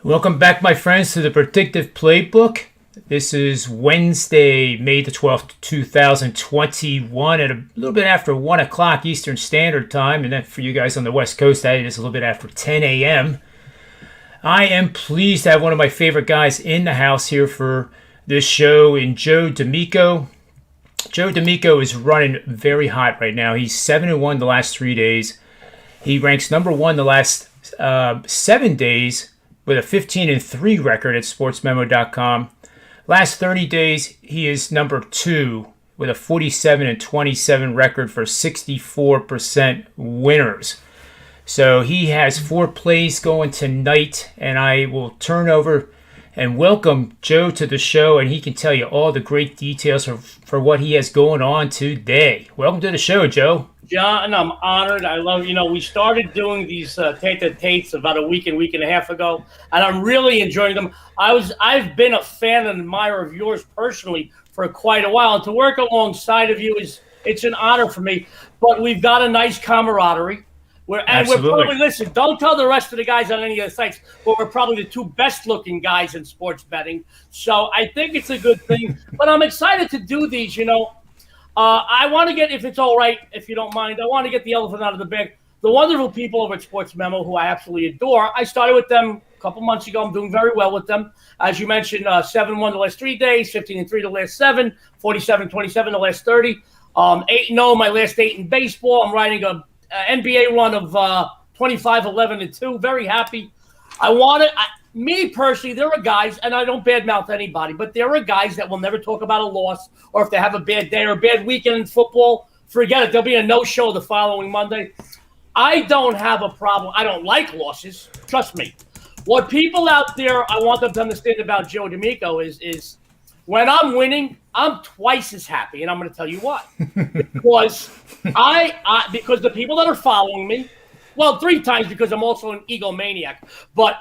Welcome back, my friends, to the Predictive PlayBook. This is Wednesday, May the 12th, 2021, at a little bit after 1 o'clock Eastern Standard Time. And then for you guys on the West Coast, that is a little bit after 10 a.m. I am pleased to have one of my favorite guys in the house here for this show, in Joe D'Amico. Joe D'Amico is running very hot right now. He's 7-1 the last 3 days. He ranks number one the last 7 days with a 15-3 record at sportsmemo.com. Last 30 days, he is number two with a 47-27 record for 64% winners. So he has 4 plays going tonight, and I will turn over and welcome Joe to the show, and he can tell you all the great details for what he has going on today. Welcome to the show, Joe. John, I'm honored. I love, we started doing these tete-a-tetes about a week and a half ago, and I'm really enjoying them. I've been a fan and admirer of yours personally for quite a while, and to work alongside of you it's an honor for me. But we've got a nice camaraderie. We're probably, listen, don't tell the rest of the guys on any of the sites, but we're probably the 2 best-looking guys in sports betting. So I think it's a good thing. But I'm excited to do these, I want to get, if it's all right, if you don't mind, I want to get the elephant out of the bag. The wonderful people over at Sports Memo, who I absolutely adore, I started with them a couple months ago. I'm doing very well with them. As you mentioned, 7-1 the last 3 days, 15-3 the last 7, 47-27 the last 30, 8-0 my last 8 in baseball. I'm riding a NBA run of 25-11-2. Very happy. Me personally, there are guys, and I don't badmouth anybody, but there are guys that will never talk about a loss, or if they have a bad day or a bad weekend in football, forget it. There'll be a no-show the following Monday. I don't have a problem. I don't like losses. Trust me. What people out there, I want them to understand about Joe D'Amico is when I'm winning, I'm twice as happy, and I'm going to tell you why. Because because the people that are following me, well, 3 times because I'm also an egomaniac, but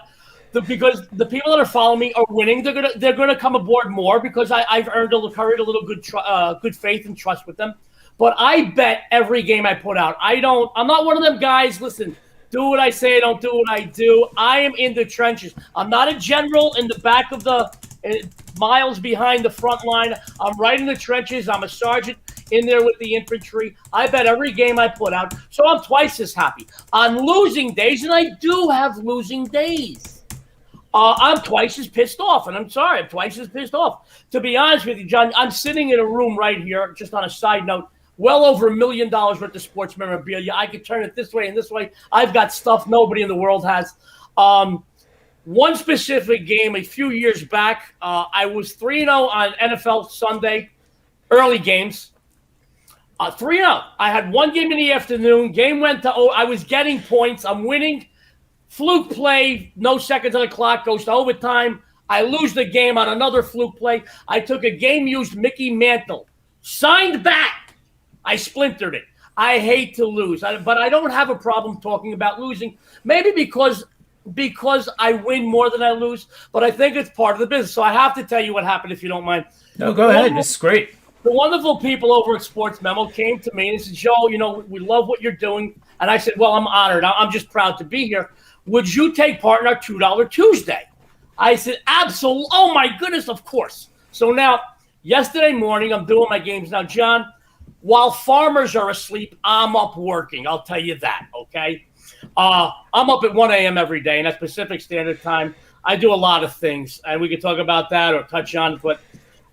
because the people that are following me are winning, they're gonna come aboard more because I've earned a little good faith and trust with them. But I bet every game I put out. I'm not one of them guys. Listen, do what I say, don't do what I do. I am in the trenches. I'm not a general in the back of the miles behind the front line. I'm right in the trenches. I'm a sergeant in there with the infantry. I bet every game I put out. So I'm twice as happy. On losing days, and I do have losing days, I'm twice as pissed off, and I'm sorry, I'm twice as pissed off. To be honest with you, John, I'm sitting in a room right here, just on a side note, well over $1 million worth of sports memorabilia. I could turn it this way and this way. I've got stuff nobody in the world has. One specific game a few years back, I was 3-0 on NFL Sunday, early games. 3-0. I had one game in the afternoon. Game went to I was getting points. I'm winning. Fluke play, no seconds on the clock, goes to overtime. I lose the game on another fluke play. I took a game-used Mickey Mantle. Signed back. I splintered it. I hate to lose, but I don't have a problem talking about losing. Maybe because I win more than I lose, but I think it's part of the business. So I have to tell you what happened, if you don't mind. No, go ahead. This is great. The wonderful people over at Sports Memo came to me and said, Joe, we love what you're doing. And I said, well, I'm honored. I'm just proud to be here. Would you take part in our $2 Tuesday? I said, absolutely. Oh, my goodness, of course. So now, yesterday morning, I'm doing my games. Now, John, while farmers are asleep, I'm up working. I'll tell you that, okay? I'm up at 1 a.m. every day, and that's Pacific Standard Time. I do a lot of things, and we could talk about that or touch on it. But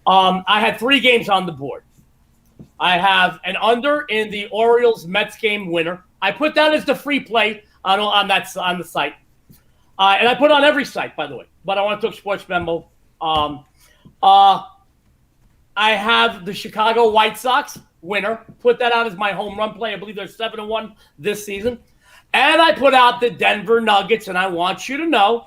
I had 3 games on the board. I have an under in the Orioles-Mets game winner. I put that as the free play on the site, and I put on every site, by the way. But I want to talk Sports Memo. I have the Chicago White Sox winner. Put that out as my home run play. I believe they're 7-1 this season, and I put out the Denver Nuggets. And I want you to know,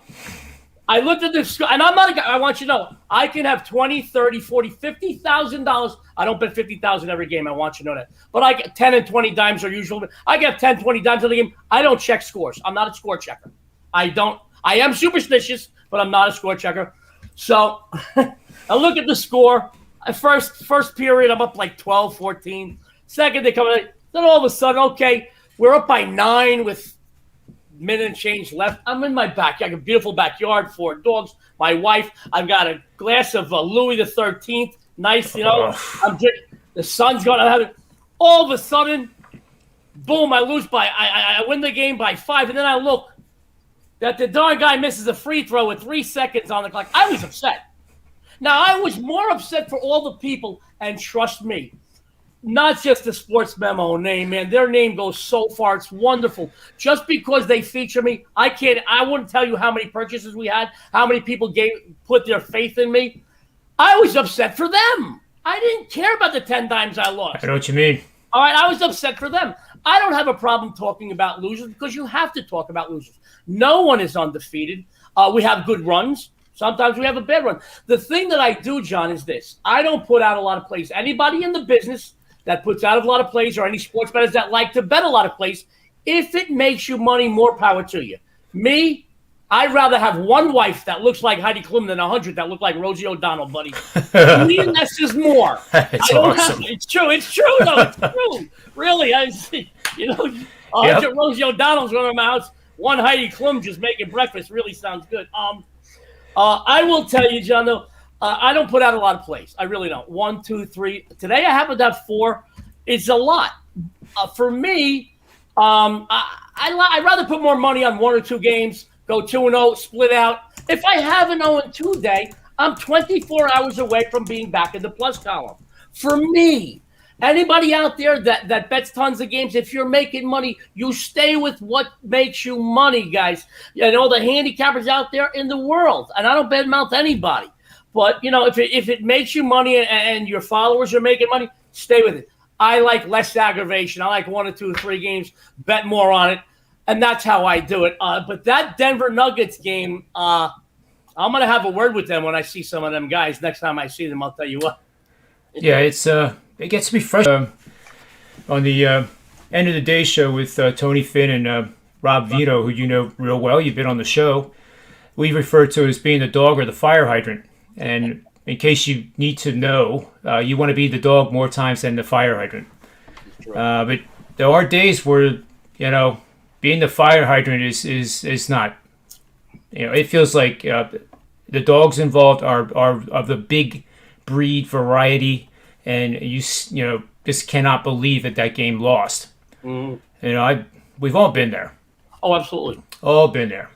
I looked at this, and I'm not a guy. I want you to know, I can have $20, $30, $40, $50,000. I don't bet $50,000 every game. I want you to know that. But I get 10 and 20 dimes are usual. I get 10, 20 dimes in the game. I don't check scores. I'm not a score checker. I am superstitious, but I'm not a score checker. So I look at the score. First period, I'm up like 12, 14. Second, they come in. Then all of a sudden, okay, we're up by 9 with minute and change left. I'm in my backyard, a beautiful backyard, 4 dogs, my wife. I've got a glass of Louis the 13th. Nice, I'm drinking. The sun's going to have it. All of a sudden, boom, I lose I win the game by 5. And then I look that the darn guy misses a free throw with 3 seconds on the clock. I was upset. Now, I was more upset for all the people, and trust me, not just the Sports Memo name, man. Their name goes so far. It's wonderful. Just because they feature me, I wouldn't tell you how many purchases we had, how many people put their faith in me. I was upset for them. I didn't care about the 10 times I lost. I know what you mean. All right, I was upset for them. I don't have a problem talking about losers because you have to talk about losers. No one is undefeated. We have good runs. Sometimes we have a bad run. The thing that I do, John, is this. I don't put out a lot of plays. Anybody in the business that puts out a lot of plays, or any sports bettors that like to bet a lot of plays, if it makes you money, more power to you. Me, I'd rather have one wife that looks like Heidi Klum than 100 that look like Rosie O'Donnell, buddy. Me and less is more. It's awesome. It's true. It's true, though. It's true. Really, 100 Rosie O'Donnell's going to my house. One Heidi Klum just making breakfast really sounds good. I will tell you, John, though, I don't put out a lot of plays. I really don't. 1, 2, 3. Today I happen to have 4. It's a lot. For me, I'd rather put more money on 1 or 2 games, go 2-0, split out. If I have an 0-2 day, I'm 24 hours away from being back in the plus column. For me, anybody out there that bets tons of games, if you're making money, you stay with what makes you money, guys. You know, the handicappers out there in the world, and I don't badmouth anybody. But, if it makes you money and your followers are making money, stay with it. I like less aggravation. I like 1 or 2 or 3 games, bet more on it, and that's how I do it. But that Denver Nuggets game, I'm going to have a word with them when I see some of them guys. Next time I see them, I'll tell you what. Yeah, it gets me fresh on the end of the day show with Tony Finn and Rob Vito, who you know real well. You've been on the show. We refer to it as being the dog or the fire hydrant. And in case you need to know, you want to be the dog more times than the fire hydrant. But there are days where, being the fire hydrant is not. It feels like the dogs involved are of the big breed variety, and you just cannot believe that game lost. Mm-hmm. We've all been there. Oh, absolutely. All been there.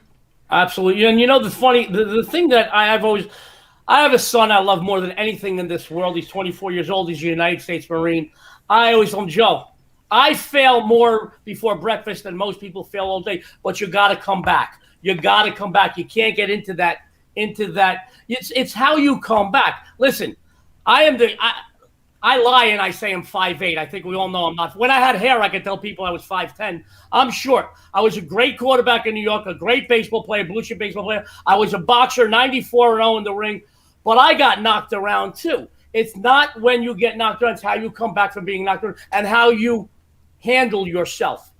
Absolutely. And the thing that I have a son I love more than anything in this world. He's 24 years old. He's a United States Marine. I always tell him, Joe, I fail more before breakfast than most people fail all day, but you got to come back. You got to come back. You can't get into that. It's how you come back. Listen, I lie and I say I'm 5'8". I think we all know I'm not. When I had hair, I could tell people I was 5'10". I'm short. I was a great quarterback in New York, a great baseball player, blue chip baseball player. I was a boxer, 94-0 in the ring, but I got knocked around too. It's not when you get knocked around, it's how you come back from being knocked around and how you handle yourself.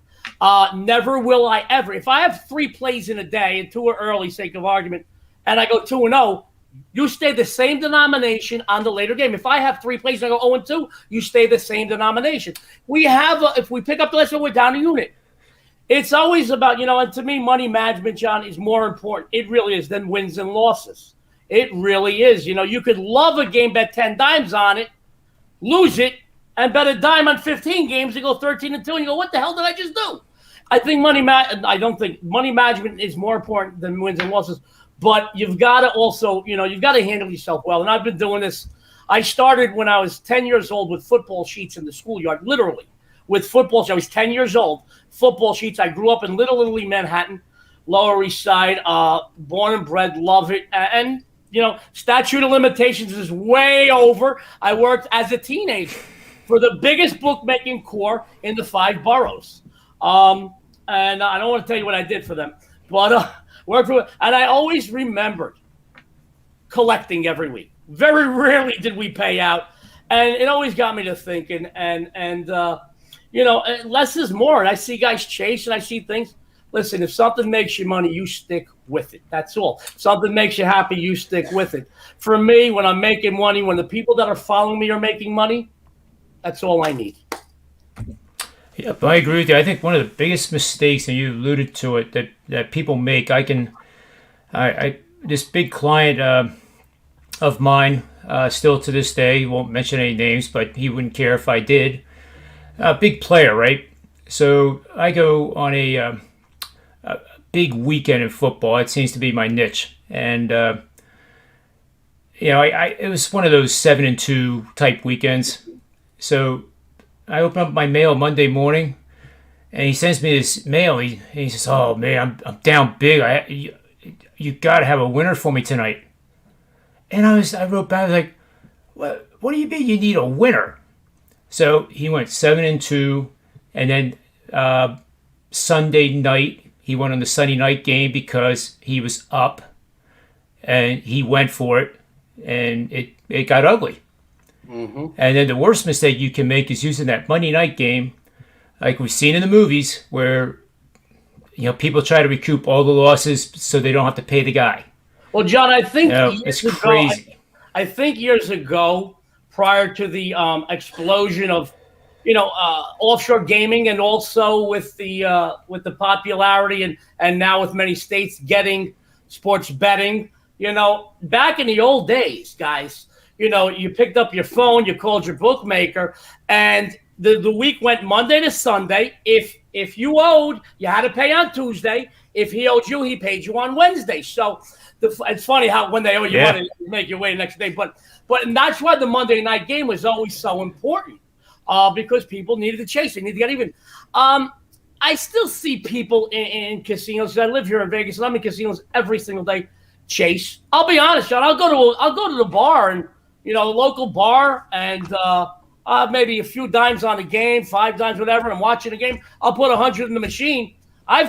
Never will I ever. If I have 3 plays in a day and 2 are early, sake of argument, and I go 2-0, you stay the same denomination on the later game. If I have 3 plays and I go 0-2, you stay the same denomination. If we pick up the last one, we're down a unit. It's always about, and to me, money management, John, is more important. It really is than wins and losses. It really is. You could love a game, bet 10 dimes on it, lose it, and bet a dime on 15 games and go 13-2, and you go, what the hell did I just do? I don't think money management is more important than wins and losses. But you've got to also, you've got to handle yourself well. And I've been doing this. I started when I was 10 years old with football sheets in the schoolyard, literally with football sheets. I was 10 years old, football sheets. I grew up in Little Italy, Manhattan, Lower East Side, born and bred, love it. And, statute of limitations is way over. I worked as a teenager for the biggest bookmaking corps in the 5 boroughs. And I don't want to tell you what I did for them, but and I always remembered collecting every week. Very rarely did we pay out, and it always got me to thinking. And less is more. And I see guys chase, and I see things. Listen, if something makes you money, you stick with it. That's all. If something makes you happy, you stick with it. For me, when I'm making money, when the people that are following me are making money, that's all I need. Yep, I agree with you. I think one of the biggest mistakes, and you alluded to it, that people make. I this big client of mine, still to this day, he won't mention any names, but he wouldn't care if I did. A big player, right? So I go on a big weekend in football. It seems to be my niche, and it was one of those 7-2 type weekends. So I open up my mail Monday morning, and he sends me this mail. He says, "Oh man, I'm down big. You got to have a winner for me tonight." And I wrote back, I was like, "What do you mean you need a winner?" So he went 7-2, and then Sunday night he went on the Sunday night game because he was up, and he went for it, and it got ugly. Mm-hmm. And then the worst mistake you can make is using that Monday night game, like we've seen in the movies, where people try to recoup all the losses so they don't have to pay the guy. Well, John, I think It's crazy. I think years ago, prior to the explosion of, offshore gaming, and also with the popularity and now with many states getting sports betting, back in the old days, guys, you picked up your phone, you called your bookmaker, and the week went Monday to Sunday. If you owed, you had to pay on Tuesday. If he owed you, he paid you on Wednesday. So it's funny how when they owe you money, they make you wait the next day. But and that's why the Monday night game was always so important, because people needed to chase. They needed to get even. I still see people in casinos. I live here in Vegas, and I'm in casinos every single day. Chase. I'll be honest, John. I'll go to the bar, and the local bar, and maybe a few dimes on the game, 5 dimes, whatever. I'm watching the game. I'll put 100 in the machine. I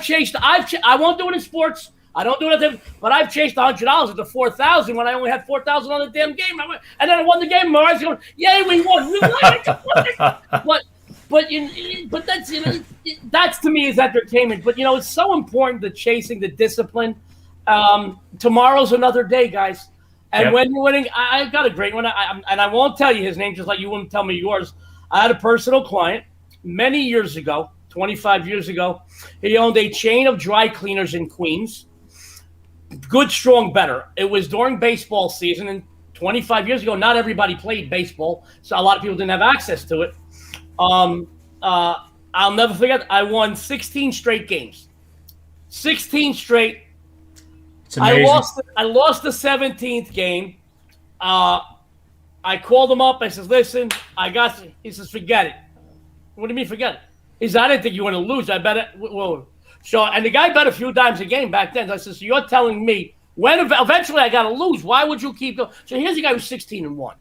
won't do it in sports. I don't do it, but I've chased $100 at the 4,000 when I only had 4,000 on the damn game. And then I won the game. My eyes going, yay, we won. We won. But that's to me is entertainment. But it's so important, the chasing, the discipline. Tomorrow's another day, guys. And when you're winning, I got a great one. And I won't tell you his name, just like you wouldn't tell me yours. I had a personal client many years ago, 25 years ago. He owned a chain of dry cleaners in Queens. Good, strong, better. It was during baseball season, and 25 years ago, not everybody played baseball, so a lot of people didn't have access to it. I'll never forget, I won 16 straight games. 16 straight. It's amazing. I lost the 17th game. I called him up. I said, listen, I got you. He says, forget it. What do you mean forget it? He said, I didn't think you were going to lose. I bet it. Well, so, and the guy bet a few dimes a game back then. So I said, so you're telling me when eventually I got to lose, why would you keep going? So here's a guy who's 16-1.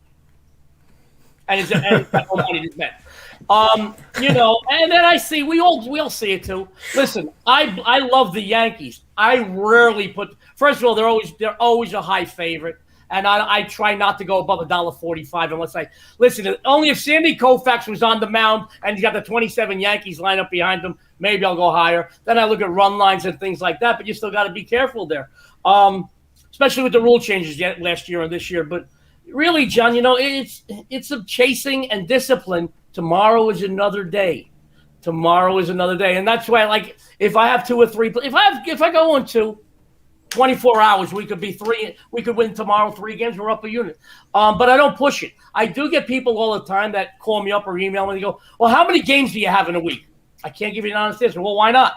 And he's got no money to bet. And then I see we all see it too. Listen, I love the Yankees. I rarely put. First of all, they're always a high favorite, and I try not to go above $1.45 unless listen. Only if Sandy Koufax was on the mound and he's got the 27 Yankees lined up behind him, maybe I'll go higher. Then I look at run lines and things like that. But you still got to be careful there, especially with the rule changes last year and this year. But really, John, it's a chasing and discipline. Tomorrow is another day. Tomorrow is another day. And that's why, if I have 2 or 3, if I go on 24 hours, we could be 3. We could win tomorrow 3 games. We're up a unit. But I don't push it. I do get people all the time that call me up or email me and they go, well, how many games do you have in a week? I can't give you an honest answer. Well, why not?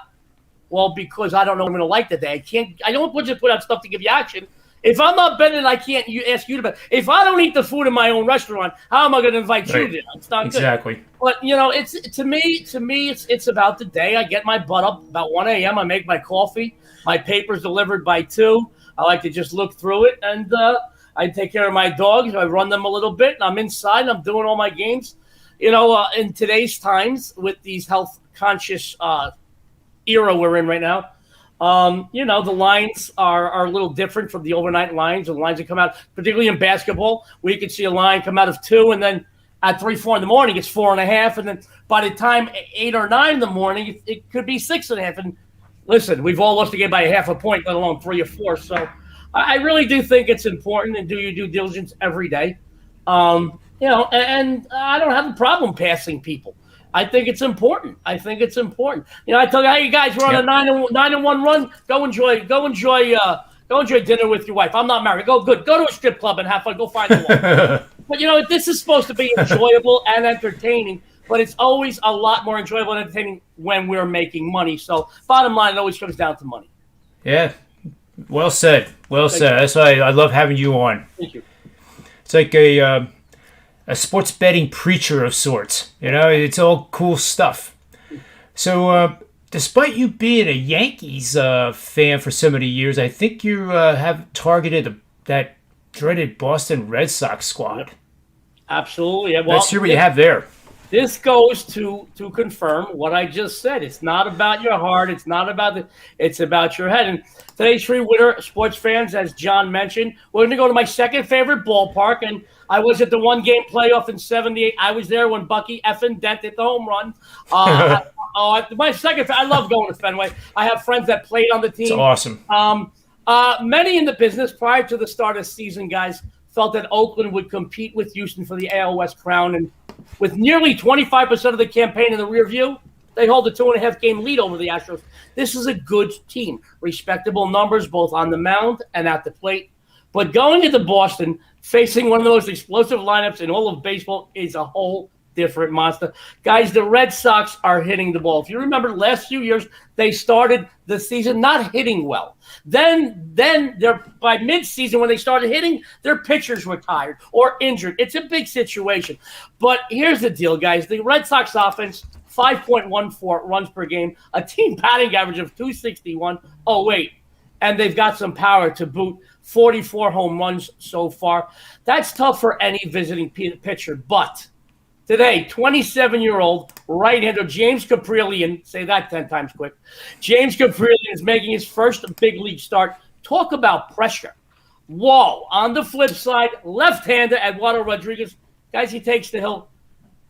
Well, because I don't know what I'm going to like today. I don't just put out stuff to give you action. If I'm not betting, I can't ask you to bet. If I don't eat the food in my own restaurant, how am I going to invite you to? It's not exactly. Good. But it's to me, it's about the day. I get my butt up about 1 a.m. I make my coffee. My paper's delivered by 2. I like to just look through it, and I take care of my dogs. I run them a little bit. And I'm inside. And I'm doing all my games. In today's times with these health conscious era we're in right now. The lines are a little different from the overnight lines. The lines that come out, particularly in basketball, where you can see a line come out of 2, and then at 3, 4 in the morning, it's 4.5, and then by the time 8 or 9 in the morning, it could be 6.5. And listen, we've all lost the game by a half a point, let alone 3 or 4. So I really do think it's important, and do your due diligence every day. And I don't have a problem passing people. I think it's important. I think it's important. I tell you, hey guys, we're on a 9-1 run. Go enjoy dinner with your wife. I'm not married. Go to a strip club and have fun. Go find the one. But this is supposed to be enjoyable and entertaining. But it's always a lot more enjoyable and entertaining when we're making money. So bottom line, it always comes down to money. Yeah. Well said. Well said. That's why I love having you on. Thank you. It's like a sports betting preacher of sorts. It's all cool stuff. So despite you being a Yankees fan for so many years, I think you have targeted that dreaded Boston Red Sox squad. Absolutely. Well, let's hear what you have there. This goes to confirm what I just said. It's not about your heart. It's not about it's about your head. And today's free winner, sports fans, as John mentioned, we're going to go to my second favorite ballpark. And I was at the one-game playoff in '78. I was there when Bucky effing Dent hit the home run. My second, I love going to Fenway. I have friends that played on the team. It's awesome. Many in the business prior to the start of the season, guys, felt that Oakland would compete with Houston for the AL West crown. And with nearly 25% of the campaign in the rear view, they hold a 2.5-game lead over the Astros. This is a good team. Respectable numbers both on the mound and at the plate. But going into Boston, facing one of the most explosive lineups in all of baseball is a whole different monster. Guys, the Red Sox are hitting the ball. If you remember the last few years, they started the season not hitting well. Then they're by mid-season when they started hitting, their pitchers were tired or injured. It's a big situation. But here's the deal, guys. The Red Sox offense, 5.14 runs per game, a team batting average of 261. Oh, wait. And they've got some power to boot. 44 home runs so far. That's tough for any visiting pitcher. But today, 27-year-old right-hander James Caprillion, say that 10 times quick, James Caprillion is making his first big league start. Talk about pressure. Whoa. On the flip side, left-hander Eduardo Rodriguez. Guys, he takes the hill.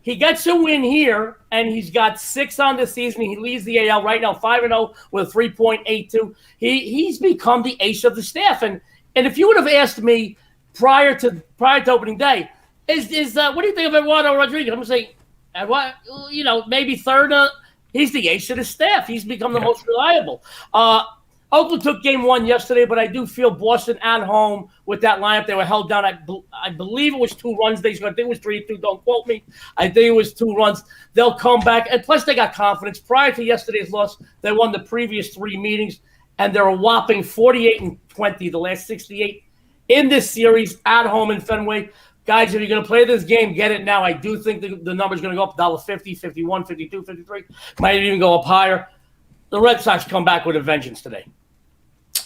He gets a win here, and he's got 6 on the season. He leads the AL right now, 5-0 with 3.82. He's become the ace of the staff. And if you would have asked me prior to opening day, what do you think of Eduardo Rodriguez? I'm going to say, maybe third. He's the ace of the staff. He's become the most reliable. Oakland took game 1 yesterday, but I do feel Boston at home with that lineup. They were held down. I believe it was 2 runs. I think it was 3-2. Don't quote me. I think it was 2 runs. They'll come back. And plus, they got confidence. Prior to yesterday's loss, they won the previous 3 meetings, and they're a whopping 48-20, the last 68 in this series at home in Fenway. Guys, if you're going to play this game, get it now. I do think the number's going to go up $1.50, 51, 52, 53. Might even go up higher. The Red Sox come back with a vengeance today.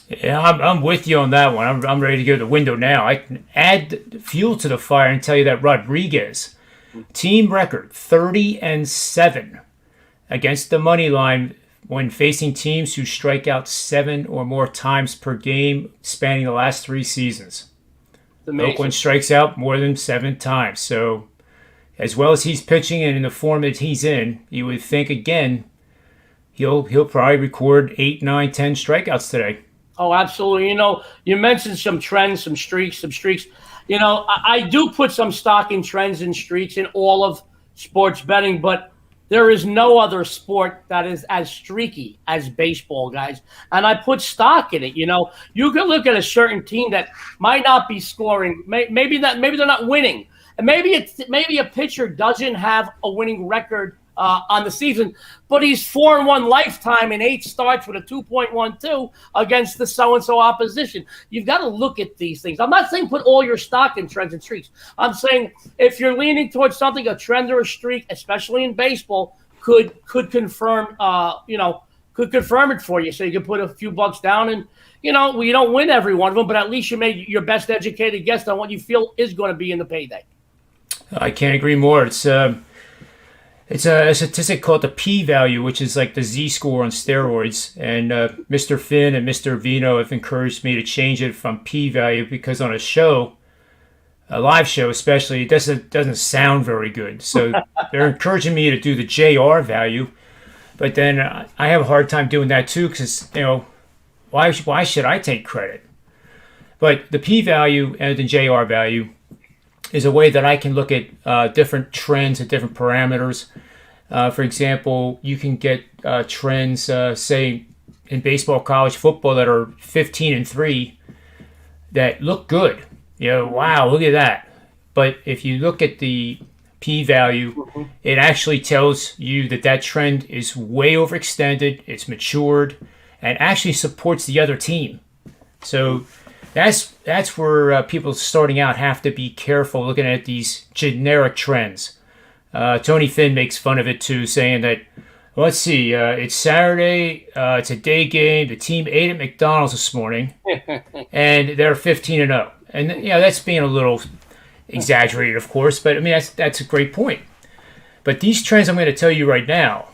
Yeah, I'm with you on that one. I'm ready to go to the window now. I can add fuel to the fire and tell you that Rodriguez, team record 30-7 against the money line when facing teams who strike out 7 or more times per game spanning the last 3 seasons. Oakland strikes out more than 7 times. So as well as he's pitching and in the form that he's in, you would think, again, he'll probably record 8, 9, 10 strikeouts today. Oh, absolutely. You mentioned some trends, some streaks. I do put some stock in trends and streaks in all of sports betting, but there is no other sport that is as streaky as baseball, guys. And I put stock in it. You can look at a certain team that might not be scoring. Maybe they're not winning. And maybe a pitcher doesn't have a winning record on the season, but he's 4-1 lifetime in 8 starts with a 2.12 against the so-and-so opposition. You've got to look at these things. I'm not saying put all your stock in trends and streaks. I'm saying if you're leaning towards something, a trend or a streak, especially in baseball, could confirm could confirm it for you. So you can put a few bucks down and, you don't win every one of them, but at least you made your best educated guess on what you feel is going to be in the payday. I can't agree more. It's a statistic called the p-value, which is like the z-score on steroids. And Mr. Finn and Mr. Vino have encouraged me to change it from p-value because on a live show especially, it doesn't sound very good. So they're encouraging me to do the JR value. But then I have a hard time doing that too because, why should I take credit? But the p-value and the JR value is a way that I can look at different trends and different parameters. For example, you can get trends, say, in baseball, college football that are 15-3 that look good. Wow, look at that. But if you look at the p-value, it actually tells you that trend is way overextended, it's matured, and actually supports the other team. So that's where people starting out have to be careful looking at these generic trends. Tony Finn makes fun of it too, saying that, let's see, it's Saturday, it's a day game, the team ate at McDonald's this morning, and they're 15-0. And that's being a little exaggerated, of course, but I mean that's a great point. But these trends I'm going to tell you right now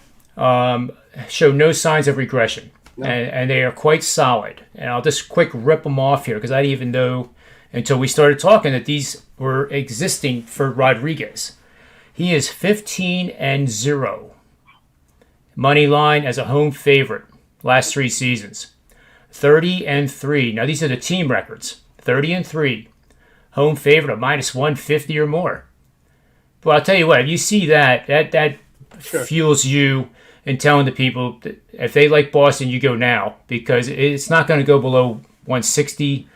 show no signs of regression, and they are quite solid. And I'll just quick rip them off here because I didn't even know until we started talking that these were existing for Rodriguez. He is 15-0. Money line as a home favorite last 3 seasons. 30-3. Now these are the team records. 30-3. Home favorite of -150 or more. Well, I'll tell you what, if you see that sure. fuels you in telling the people that if they like Boston, you go now because it's not going to go below 160.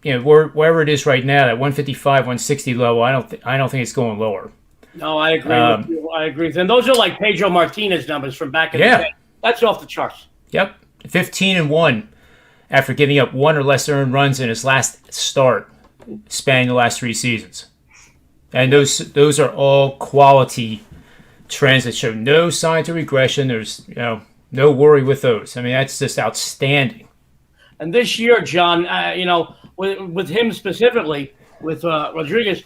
Wherever it is right now, that 155, 160 level, I don't think it's going lower. No, I agree with you. I agree. And those are like Pedro Martinez numbers from back in the day. That's off the charts. Yep. 15-1 after giving up 1 or less earned runs in his last start, spanning the last 3 seasons. And those are all quality trends that show no signs of regression. There's no worry with those. I mean, that's just outstanding. And this year, John, with him specifically, with Rodriguez,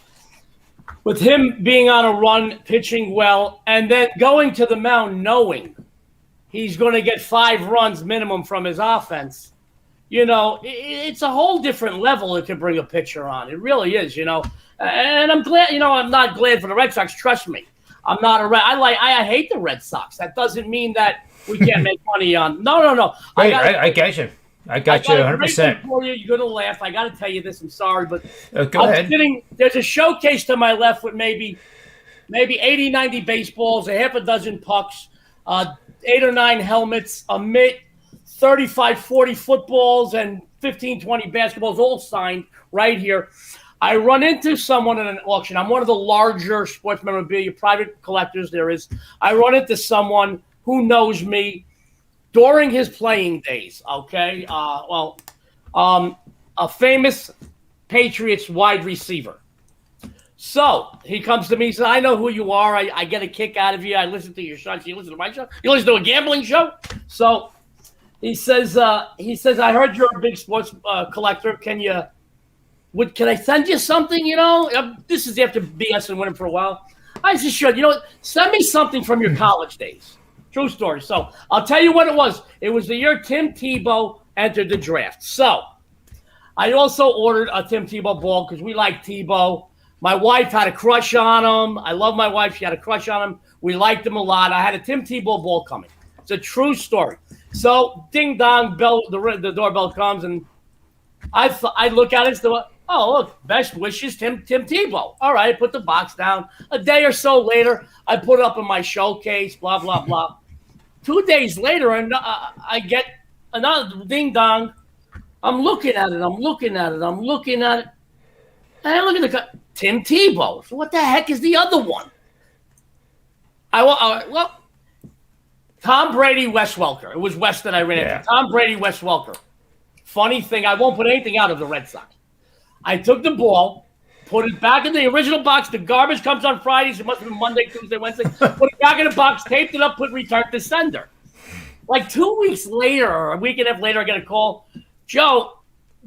with him being on a run, pitching well, and then going to the mound knowing he's going to get 5 runs minimum from his offense, it's a whole different level it can bring a pitcher on. It really is, And I'm glad, I'm not glad for the Red Sox. Trust me. I'm not I hate the Red Sox. That doesn't mean that we can't make money on. No. Wait, I got you. I got you 100%. For you. You're going to laugh. I got to tell you this. I'm sorry, but go ahead. There's a showcase to my left with maybe 80, 90 baseballs, a half a dozen pucks, 8 or 9 helmets, a mitt, 35, 40 footballs, and 15, 20 basketballs, all signed right here. I run into someone at an auction. I'm one of the larger sports memorabilia private collectors there is. I run into someone who knows me during his playing days, okay? A famous Patriots wide receiver. So he comes to me and says, I know who you are. I get a kick out of you. I listen to your shows. You listen to my show? You listen to a gambling show? So he says, I heard you're a big sports collector. Can I send you something, This is after BS and winning for a while. I said, sure. Send me something from your college days. True story. So I'll tell you what it was. It was the year Tim Tebow entered the draft. So I also ordered a Tim Tebow ball because we like Tebow. My wife had a crush on him. I love my wife. She had a crush on him. We liked him a lot. I had a Tim Tebow ball coming. It's a true story. So ding dong, bell. The doorbell comes and I look at it. Oh, look, best wishes, Tim Tebow. All right, I put the box down. A day or so later, I put it up in my showcase, blah, blah, blah. 2 days later, I get another ding-dong. I'm looking at it. And I look at the Tim Tebow. So what the heck is the other one? Tom Brady, Wes Welker. It was Wes that I ran into. Tom Brady, Wes Welker. Funny thing, I won't put anything out of the Red Sox. I took the ball, put it back in the original box. The garbage comes on Fridays. It must have been Monday, Tuesday, Wednesday. Put it back in the box, taped it up, put return to sender. Like 2 weeks later, or a week and a half later, I get a call. Joe,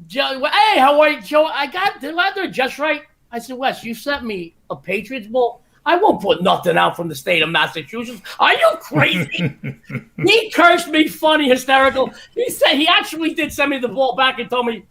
hey, how are you, Joe? Did I do it just right? I said, Wes, you sent me a Patriots ball. I won't put nothing out from the state of Massachusetts. Are you crazy? He cursed me funny, hysterical. He said he actually did send me the ball back and told me,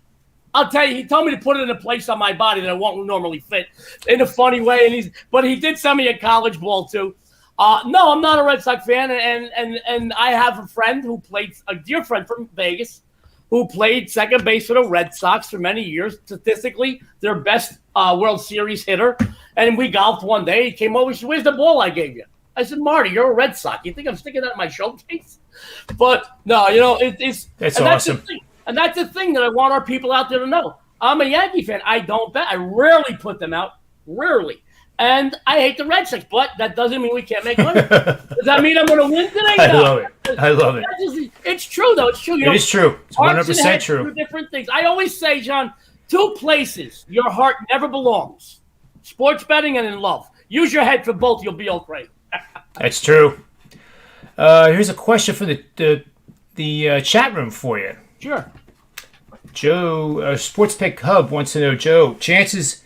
I'll tell you, he told me to put it in a place on my body that it won't normally fit in a funny way. But he did send me a college ball too. No, I'm not a Red Sox fan, and I have a friend who played, a dear friend from Vegas, who played second base for the Red Sox for many years, statistically their best World Series hitter. And we golfed one day. He came over and said, "Where's the ball I gave you?" I said, "Marty, you're a Red Sox. You think I'm sticking that in my showcase?" But no, it's that's awesome. That's the thing that I want our people out there to know. I'm a Yankee fan. I don't bet. I rarely put them out. Rarely. And I hate the Red Sox, but that doesn't mean we can't make money. Does that mean I'm going to win today? No. I love it. It's true, though. It's true. It is true. It's 100% true. Two different things. I always say, John, two places your heart never belongs: sports betting and in love. Use your head for both. You'll be okay. That's true. Here's a question for the chat room for you. Sure. Joe, Sports Pick Hub wants to know, Joe, chances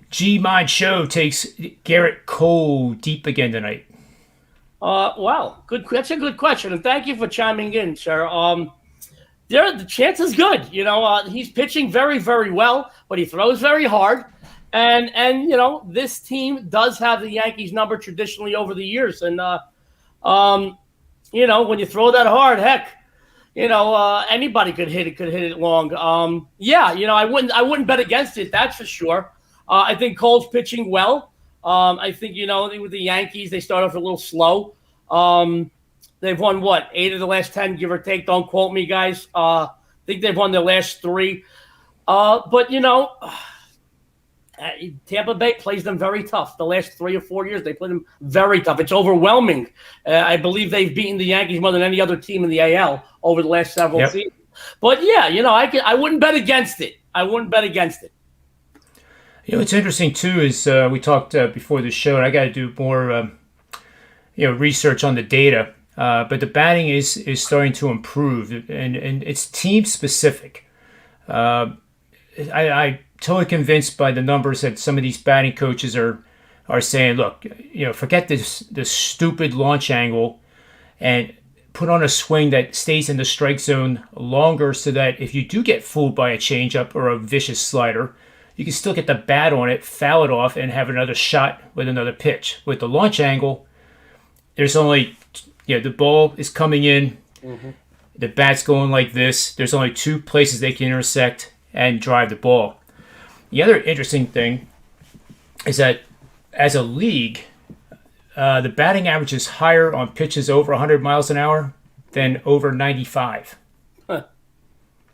G-Mind Show takes Garrett Cole deep again tonight? Wow. Good. That's a good question, and thank you for chiming in, sir. The chance is good. He's pitching very, very well, but he throws very hard. And this team does have the Yankees number traditionally over the years. And, when you throw that hard, heck, anybody could hit it long. I wouldn't bet against it. That's for sure. I think Cole's pitching well. I think, with the Yankees, they start off a little slow. They've won, 8 of the last 10, give or take. Don't quote me, guys. I think they've won their last 3. But Tampa Bay plays them very tough. The last 3 or 4 years, they played them very tough. It's overwhelming. I believe they've beaten the Yankees more than any other team in the AL over the last several seasons. But, I wouldn't bet against it. What's interesting, too, is we talked before the show, and I got to do more research on the data. But the batting is starting to improve, and it's team-specific. I totally convinced by the numbers that some of these batting coaches are saying, look, forget this stupid launch angle and put on a swing that stays in the strike zone longer so that if you do get fooled by a changeup or a vicious slider, you can still get the bat on it, foul it off, and have another shot with another pitch. With the launch angle, there's only, the ball is coming in, the bat's going like this. There's only 2 places they can intersect and drive the ball. The other interesting thing is that as a league, the batting average is higher on pitches over 100 miles an hour than over 95. Huh.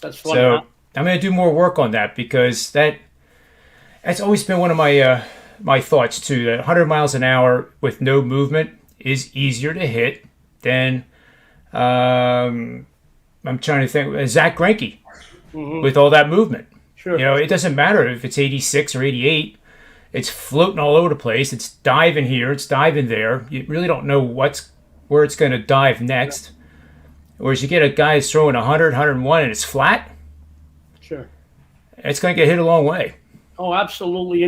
That's funny. So I'm going to do more work on that because that's always been one of my thoughts too. That 100 miles an hour with no movement is easier to hit than I'm trying to think Zach Greinke with all that movement. Sure. It doesn't matter if it's 86 or 88. It's floating all over the place. It's diving here. It's diving there. You really don't know where it's going to dive next. Whereas you get a guy who's throwing 100, 101, and it's flat. Sure. It's going to get hit a long way. Oh, absolutely.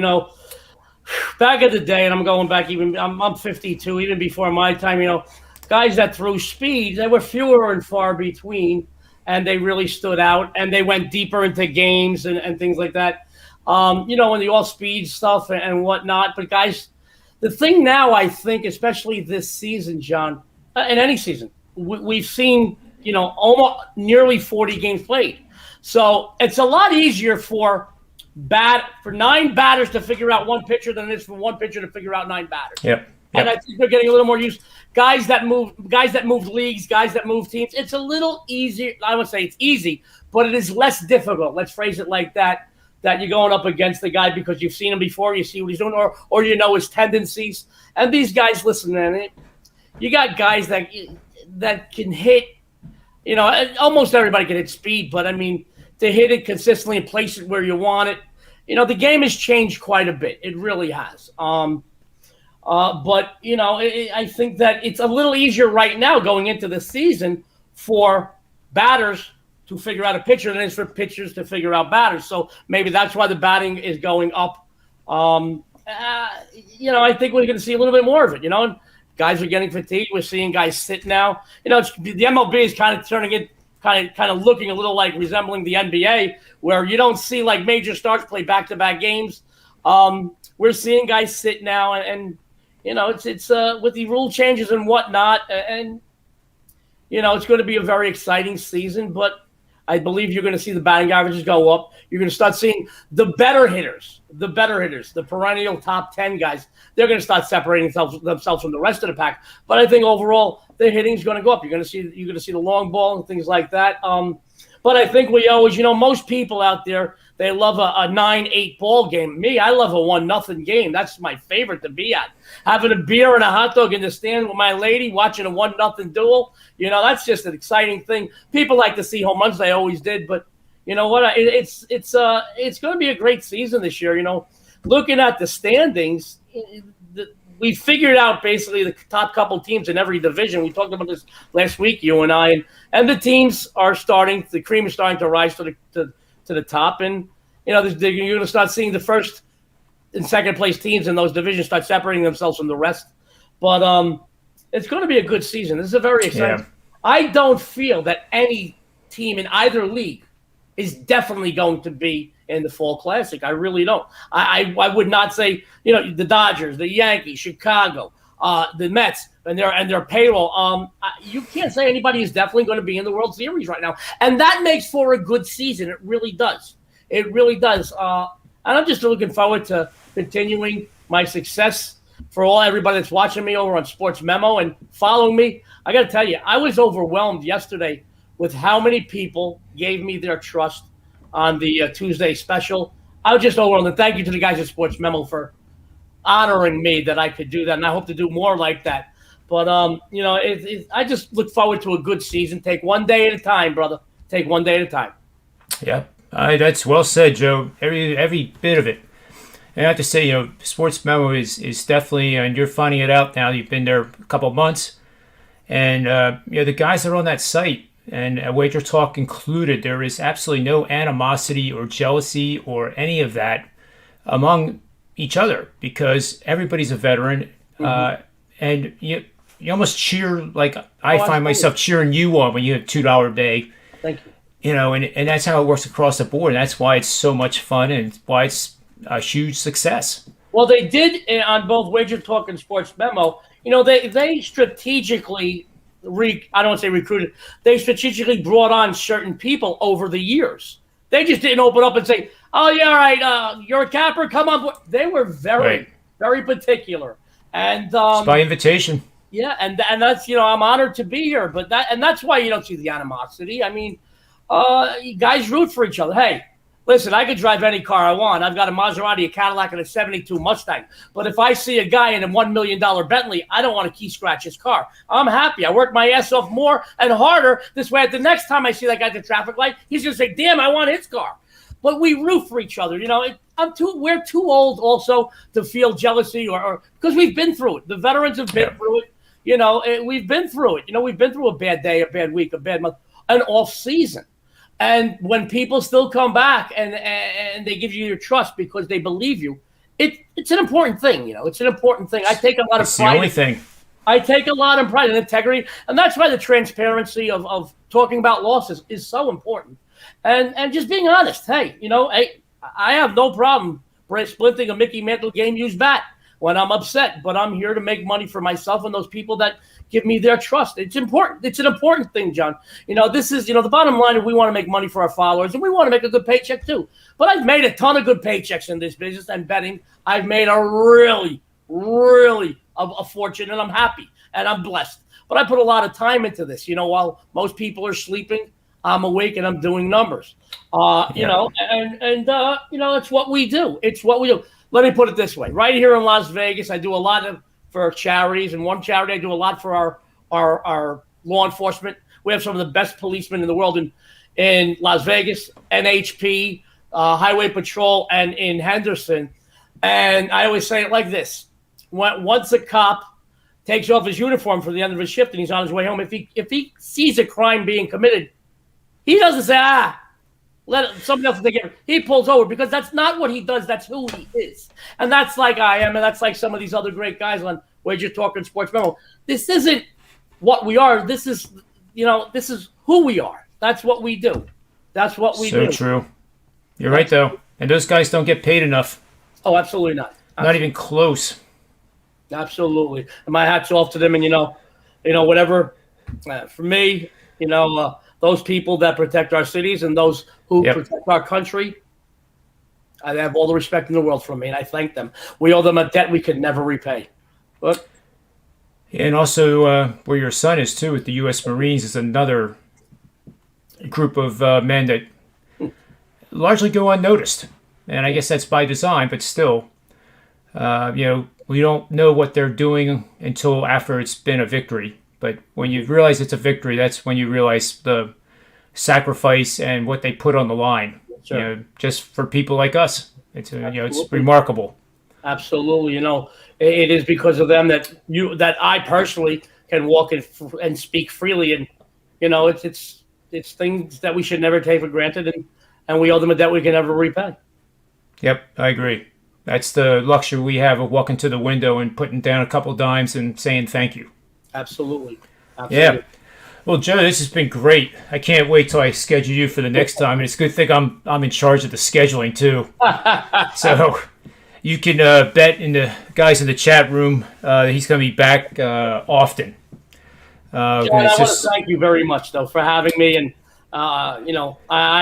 Back in the day, and I'm going back I'm 52, even before my time, guys that threw speed, they were fewer and far between. And they really stood out, and they went deeper into games and things like that. In the all-speed stuff and whatnot. But, guys, the thing now, I think, especially this season, John, in any season, we've seen, almost nearly 40 games played. So it's a lot easier for 9 batters to figure out one pitcher than it is for one pitcher to figure out 9 batters. Yep. And I think they're getting a little more used. Guys that move leagues, guys that move teams. It's a little easier. I would say it's easy, but it is less difficult. Let's phrase it like that. That you're going up against the guy because you've seen him before, you see what he's doing, or his tendencies. And these guys, listen, man, you got guys that can hit. Almost everybody can hit speed, but I mean to hit it consistently and place it where you want it. The game has changed quite a bit. It really has. But I think that it's a little easier right now going into the season for batters to figure out a pitcher than it is for pitchers to figure out batters. So maybe that's why the batting is going up. I think we're going to see a little bit more of it. Guys are getting fatigued. We're seeing guys sit now. The MLB is kind of turning it, kind of looking a little like resembling the NBA, where you don't see like major stars play back-to-back games. We're seeing guys sit now and it's with the rule changes and whatnot, and it's going to be a very exciting season. But I believe you're going to see the batting averages go up. You're going to start seeing the better hitters, the perennial top 10 guys. They're going to start separating themselves from the rest of the pack. But I think overall, the hitting is going to go up. You're going to see the long ball and things like that. But I think we always, most people out there, they love a 9-8 ball game. Me, I love a 1-0 game. That's my favorite to be at. Having a beer and a hot dog in the stand with my lady, watching a 1-0 duel, that's just an exciting thing. People like to see home runs. They always did. But you know what? It's going to be a great season this year. Looking at the standings, we figured out basically the top couple teams in every division. We talked about this last week, you and I, and the teams are the cream is starting to rise to the top, and you're going to start seeing the first and second place teams in those divisions start separating themselves from the rest. But it's going to be a good season. This is a very exciting. Yeah. I don't feel that any team in either league is definitely going to be in the Fall Classic. I really don't. I would not say the Dodgers, the Yankees, Chicago, the Mets, and their payroll. You can't say anybody is definitely going to be in the World Series right now, and that makes for a good season. It really does. It really does. And I'm just looking forward to continuing my success for everybody that's watching me over on Sports Memo and following me. I got to tell you, I was overwhelmed yesterday with how many people gave me their trust on the Tuesday special. I was just overwhelmed. And thank you to the guys at Sports Memo for honoring me that I could do that, and I hope to do more like that. But I just look forward to a good season. Take one day at a time, brother. Take one day at a time. Yeah, that's well said, Joe. Every bit of it. And I have to say, Sports Memo is definitely, and you're finding it out now. You've been there a couple of months, and the guys that are on that site, and Wager Talk included, there is absolutely no animosity or jealousy or any of that among each other, because everybody's a veteran, and you almost cheer like I find myself cheering you on when you have $2 a day. Thank you. And that's how it works across the board. And that's why it's so much fun and why it's a huge success. Well, they did on both Wager Talk and Sports Memo. They strategically I don't want to say recruited. They strategically brought on certain people over the years. They just didn't open up and say, "Oh yeah, all right, you're a capper, come on board." They were very particular, and it's by invitation. Yeah, and that's I'm honored to be here, but that's why you don't see the animosity. I mean, guys root for each other. Hey, listen, I could drive any car I want. I've got a Maserati, a Cadillac, and a '72 Mustang. But if I see a guy in a $1 million Bentley, I don't want to key scratch his car. I'm happy. I work my ass off more and harder. This way, the next time I see that guy at the traffic light, he's going to say, "Damn, I want his car." But we root for each other. We're too old also to feel jealousy or because we've been through it. The veterans have been through it. We've been through it. We've been through a bad day, a bad week, a bad month, an off season. And when people still come back and they give you your trust because they believe you, it's an important thing. It's an important thing. I take a lot of pride. The only thing. I take a lot of pride in integrity, and that's why the transparency of talking about losses is so important, and just being honest. Hey, I have no problem splinting a Mickey Mantle game-used bat when I'm upset, but I'm here to make money for myself and those people that give me their trust. It's important. It's an important thing, John. This is, the bottom line is we want to make money for our followers, and we want to make a good paycheck too. But I've made a ton of good paychecks in this business and betting. I've made a really, really a fortune, and I'm happy, and I'm blessed. But I put a lot of time into this. While most people are sleeping, I'm awake and I'm doing numbers. It's what we do. It's what we do. Let me put it this way. Right here in Las Vegas, I do a lot for charities, and one charity I do a lot for our law enforcement. We have some of the best policemen in the world in Las Vegas, NHP, Highway Patrol, and in Henderson. And I always say it like this. Once a cop takes off his uniform for the end of his shift and he's on his way home, if he sees a crime being committed, he doesn't say, let somebody else take it. He pulls over because that's not what he does. That's who he is. And that's like I am, and that's like some of these other great guys on Wager Talk and Sports Memo. This isn't what we are. This is who we are. That's what we do. That's what we do. So true. You're right, though. And those guys don't get paid enough. Oh, absolutely not. Not even close. Absolutely. And my hat's off to them. And, whatever, for me, the those people that protect our cities and those who protect our country, I have all the respect in the world from me, and I thank them. We owe them a debt we could never repay. But And also, where your son is too, with the U.S. Marines, is another group of men that largely go unnoticed, and I guess that's by design. But still, we don't know what they're doing until after it's been a victory. But when you realize it's a victory, that's when you realize the sacrifice and what they put on the line. Sure. Just for people like us, it's it's remarkable. Absolutely, it is because of them that I personally can walk and speak freely, and it's things that we should never take for granted, and we owe them a debt we can never repay. Yep, I agree. That's the luxury we have of walking to the window and putting down a couple dimes and saying thank you. Absolutely. Yeah. Well, Joe, this has been great. I can't wait till I schedule you for the next time. And it's a good thing I'm in charge of the scheduling too. So you can bet in the guys in the chat room he's going to be back often. John, I want to thank you very much though for having me. And I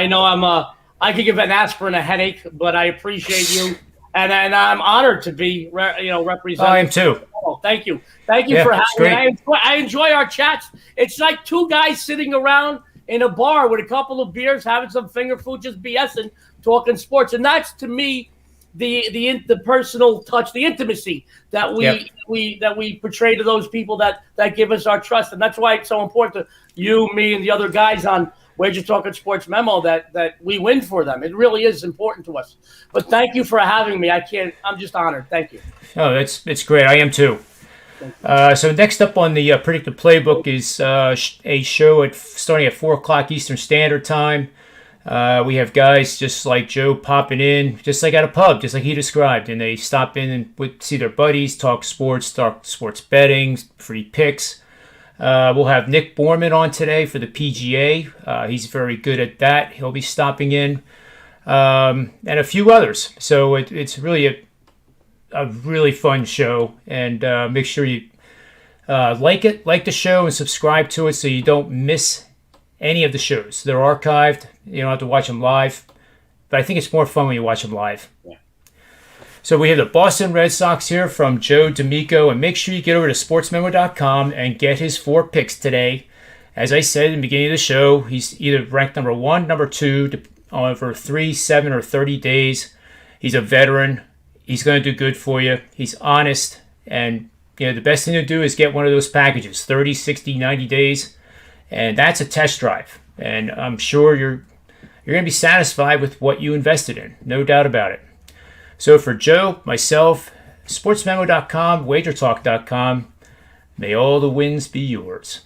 know I could give an aspirin a headache, but I appreciate you, and I'm honored to be represented. I am too. Oh, thank you for having me. I enjoy our chats. It's like two guys sitting around in a bar with a couple of beers, having some finger food, just BSing, talking sports, and that's to me the personal touch, the intimacy that we portray to those people that give us our trust, and that's why it's so important to you, me, and the other guys on Wager Talking Sports Memo that we win for them. It really is important to us. But thank you for having me. I'm just honored. Thank you. Oh, it's great. I am too. So next up on the Predictive Playbook is a show starting at 4 o'clock Eastern Standard Time. We have guys just like Joe popping in, just like at a pub, just like he described, and they stop in and would see their buddies, talk sports betting, free picks. We'll have Nick Borman on today for the PGA. He's very good at that. He'll be stopping in, and a few others. So it's really a really fun show, and make sure you like the show, and subscribe to it so you don't miss any of the shows. They're archived. You don't have to watch them live, but I think it's more fun when you watch them live. Yeah. So we have the Boston Red Sox here from Joe D'Amico, and make sure you get over to sportsmemo.com and get his 4 picks today. As I said in the beginning of the show, he's either ranked number 1, number 2, over 3, 7, or 30 days. He's a veteran. He's going to do good for you. He's honest, and the best thing to do is get one of those packages, 30, 60, 90 days, and that's a test drive. And I'm sure you're going to be satisfied with what you invested in, no doubt about it. So for Joe, myself, sportsmemo.com, wagertalk.com, may all the wins be yours.